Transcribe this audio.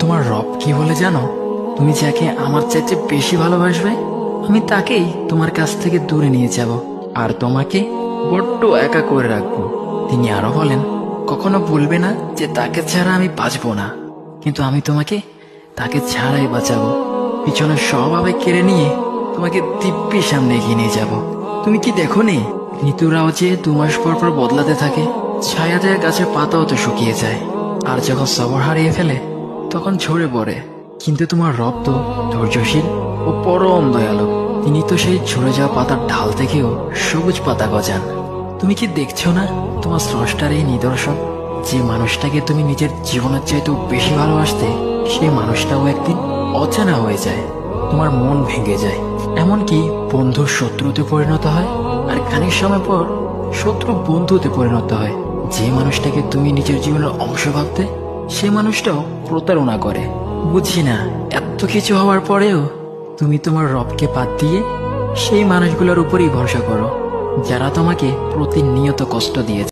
তোমার রব কি বলে জানো? তুমি যাকে আমার চাইতে বেশি ভালোবাসবে, আমি তাকেই তোমার কাছ থেকে দূরে নিয়ে যাব আর তোমাকে বড্ড একা করে রাখবো। তিনি আরো বলেন, কখনো বলবে না যে তাকে ছাড়া আমি বাঁচবো না, কিন্তু আমি তোমাকে তাকে ছাড়াই বাঁচাবো। পিছনে সব আবেগ কেড়ে নিয়ে তোমাকে দিব্যি সামনে এগিয়ে নিয়ে যাব। তুমি কি দেখো নি, ঋতুরাও যে 2 মাস পর পর বদলাতে থাকে, ছায়া দেয়া গাছের পাতাও তো শুকিয়ে যায়, আর যখন সবর হারিয়ে ফেলে তখন ঝরে পড়ে। কিন্তু তোমার রব তো ধৈর্যশীল ও পরম দয়ালু। তিনি তো সেই ঝরে যাওয়া পাতার ঢাল থেকেও সবুজ পাতা গজান। তুমি কি দেখছো না তোমার স্রষ্টার এই নিদর্শন? যে মানুষটাকে তুমি নিজের জীবনের চাইতেও বেশি ভালোবাসতে, সেই মানুষটাও একদিন অচেনা হয়ে যায়, তোমার মন ভেঙে যায়, এমনকি বন্ধু শত্রুতে পরিণত হয়, আর খানিক সময় পর শত্রু বন্ধুতে পরিণত হয়। যে মানুষটাকে তুমি নিজের জীবনের অংশ ভাবতে, সে মানুষটাও প্রতারণা করে। বুঝি না, এত কিছু হওয়ার পরেও তুমি তোমার রবকে বাদ দিয়ে সেই মানুষগুলোর উপরই ভরসা করো, যারা তোমাকে প্রতিনিয়ত কষ্ট দিয়েছে।